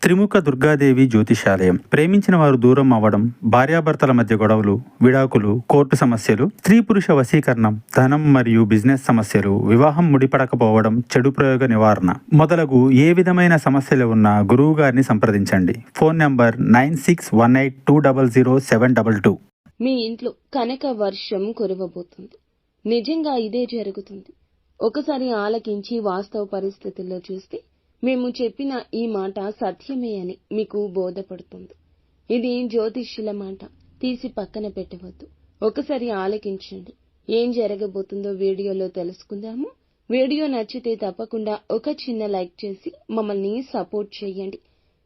త్రిముఖ దుర్గాదేవి జ్యోతిషాలయం. ప్రేమించిన వారు దూరం అవ్వడం, భార్యాభర్తల మధ్య గొడవలు, విడాకులు, కోర్టు సమస్యలు, స్త్రీ పురుష వశీకరణం, ధనం మరియు బిజినెస్ సమస్యలు, వివాహం ముడిపడకపోవడం, చెడు ప్రయోగ నివారణ మొదలగు ఏ విధమైన సమస్యలు ఉన్నా గురువు గారిని సంప్రదించండి. Phone number 9618200722. మీ ఇంట్లో కనక వర్షం కురవబోతుంది. నిజంగా ఇదే జరుగుతుంది. ఒకసారి ఆలకించి వాస్తవ పరిస్థితుల్లో చూస్తే మేము చెప్పిన ఈ మాట సత్యమే అని మీకు బోధపడుతుంది. ఇది జ్యోతిష్యుల మాట, తీసి పక్కన పెట్టవద్దు. ఒకసారి ఆలకించండి. ఏం జరగబోతుందో వీడియోలో తెలుసుకుందాము. వీడియో నచ్చితే తప్పకుండా ఒక చిన్న లైక్ చేసి మమ్మల్ని సపోర్ట్ చేయండి.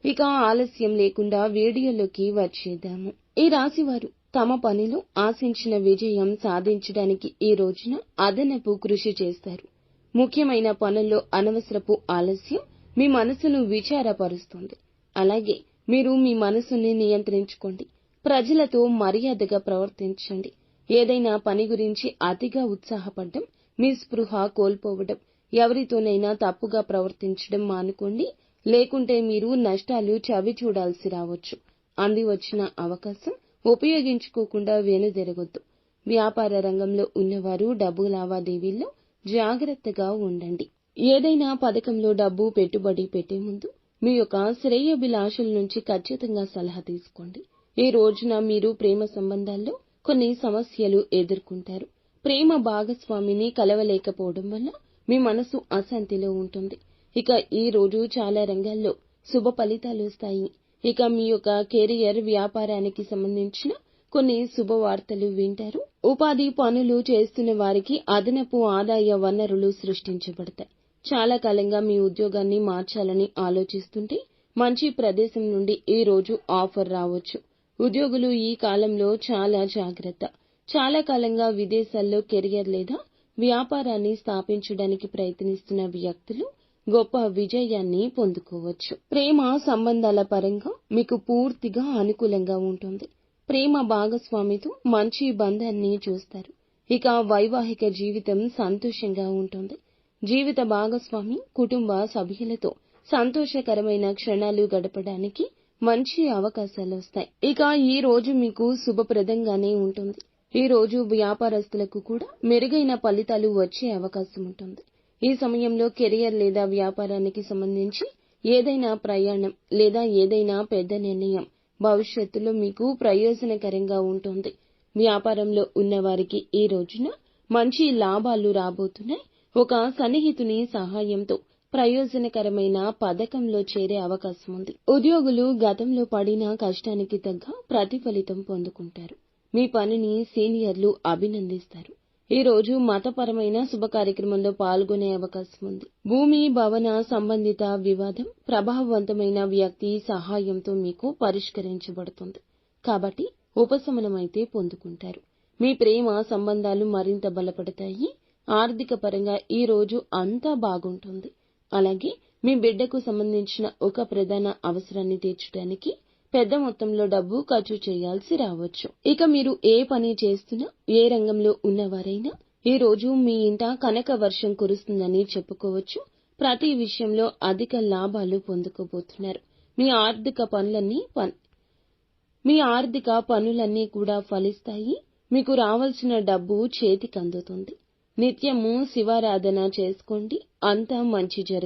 ఇక ఆలస్యం లేకుండా వీడియోలోకి వచ్చేద్దాము. ఈ రాశివారు తమ పనిలో ఆశించిన విజయం సాధించడానికి ఈ రోజున అదనపు కృషి చేస్తారు. ముఖ్యమైన పనుల్లో అనవసరపు ఆలస్యం మీ మనసును విచారపరుస్తుంది. అలాగే మీరు మీ మనసుని నియంత్రించుకోండి. ప్రజలతో మర్యాదగా ప్రవర్తించండి. ఏదైనా పని గురించి అతిగా ఉత్సాహపడడం, మీ స్పృహ కోల్పోవడం, ఎవరితోనైనా తప్పుగా ప్రవర్తించడం మానుకోండి. లేకుంటే మీరు నష్టాలు చవి చూడాల్సి రావచ్చు. అంది వచ్చిన అవకాశం ఉపయోగించుకోకుండా వెనుదిరగొద్దు. వ్యాపార రంగంలో ఉన్నవారు డబ్బు లావాదేవీల్లో జాగ్రత్తగా ఉండండి. ఏదైనా పథకంలో డబ్బు పెట్టుబడి పెట్టే ముందు మీ యొక్క శ్రేయోభిలాషుల నుంచి ఖచ్చితంగా సలహా తీసుకోండి. ఈ రోజున మీరు ప్రేమ సంబంధాల్లో కొన్ని సమస్యలు ఎదుర్కొంటారు. ప్రేమ భాగస్వామిని కలవలేకపోవడం వల్ల మీ మనసు అశాంతిలో ఉంటుంది. ఇక ఈ రోజు చాలా రంగాల్లో శుభ ఫలితాలు వస్తాయి. ఇక మీ యొక్క కెరియర్, వ్యాపారానికి సంబంధించిన కొన్ని శుభవార్తలు వింటారు. ఉపాధి పనులు చేస్తున్న వారికి అదనపు ఆదాయ వనరులు సృష్టించబడతాయి. చాలా కాలంగా మీ ఉద్యోగాన్ని మార్చాలని ఆలోచిస్తుంటే మంచి ప్రదేశం నుండి ఈ రోజు ఆఫర్ రావచ్చు. ఉద్యోగులు ఈ కాలంలో చాలా జాగ్రత్త. చాలా కాలంగా విదేశాల్లో కెరియర్ లేదా వ్యాపారాన్ని స్థాపించడానికి ప్రయత్నిస్తున్న వ్యక్తులు గొప్ప విజయాన్ని పొందుకోవచ్చు. ప్రేమ సంబంధాల పరంగా మీకు పూర్తిగా అనుకూలంగా ఉంటుంది. ప్రేమ భాగస్వామితో మంచి బంధాన్ని చూస్తారు. ఇక వైవాహిక జీవితం సంతోషంగా ఉంటుంది. జీవిత భాగస్వామి, కుటుంబ సభ్యులతో సంతోషకరమైన క్షణాలు గడపడానికి మంచి అవకాశాలు వస్తాయి. ఇక ఈ రోజు మీకు శుభప్రదంగానే ఉంటుంది. ఈ రోజు వ్యాపారస్తులకు కూడా మెరుగైన ఫలితాలు వచ్చే అవకాశం ఉంటుంది. ఈ సమయంలో కెరియర్ లేదా వ్యాపారానికి సంబంధించి ఏదైనా ప్రయాణం లేదా ఏదైనా పెద్ద నిర్ణయం భవిష్యత్తులో మీకు ప్రయోజనకరంగా ఉంటుంది. వ్యాపారంలో ఉన్నవారికి ఈ రోజున మంచి లాభాలు రాబోతున్నాయి. ఒక సన్నిహితుని సహాయంతో ప్రయోజనకరమైన పథకంలో చేరే అవకాశం ఉంది. ఉద్యోగులు గతంలో పడిన కష్టానికి తగ్గ ప్రతిఫలితం పొందుకుంటారు. మీ పనిని సీనియర్లు అభినందిస్తారు. ఈ రోజు మతపరమైన శుభ కార్యక్రమంలో పాల్గొనే అవకాశం ఉంది. భూమి, భవన సంబంధిత వివాదం ప్రభావవంతమైన వ్యక్తి సహాయంతో మీకు పరిష్కరించబడుతుంది. కాబట్టి ఉపశమనమైతే పొందుకుంటారు. మీ ప్రేమ సంబంధాలు మరింత బలపడతాయి. ఆర్థిక పరంగా ఈ రోజు అంతా బాగుంటుంది. అలాగే మీ బిడ్డకు సంబంధించిన ఒక ప్రధాన అవసరాన్ని తీర్చడానికి పెద్ద మొత్తంలో డబ్బు ఖర్చు చేయాల్సి రావచ్చు. ఇక మీరు ఏ పని చేస్తున్నా, ఏ రంగంలో ఉన్నవారైనా ఈ రోజు మీ ఇంట కనక వర్షం కురుస్తుందని చెప్పుకోవచ్చు. ప్రతి విషయంలో అధిక లాభాలు పొందుకోబోతున్నారు. మీ ఆర్థిక పనులన్నీ కూడా ఫలిస్తాయి. మీకు రావాల్సిన డబ్బు చేతికి అందుతుంది. నిత్యము శివారాధన చేసుకోండి. అంతా మంచి జరుగుతుంది.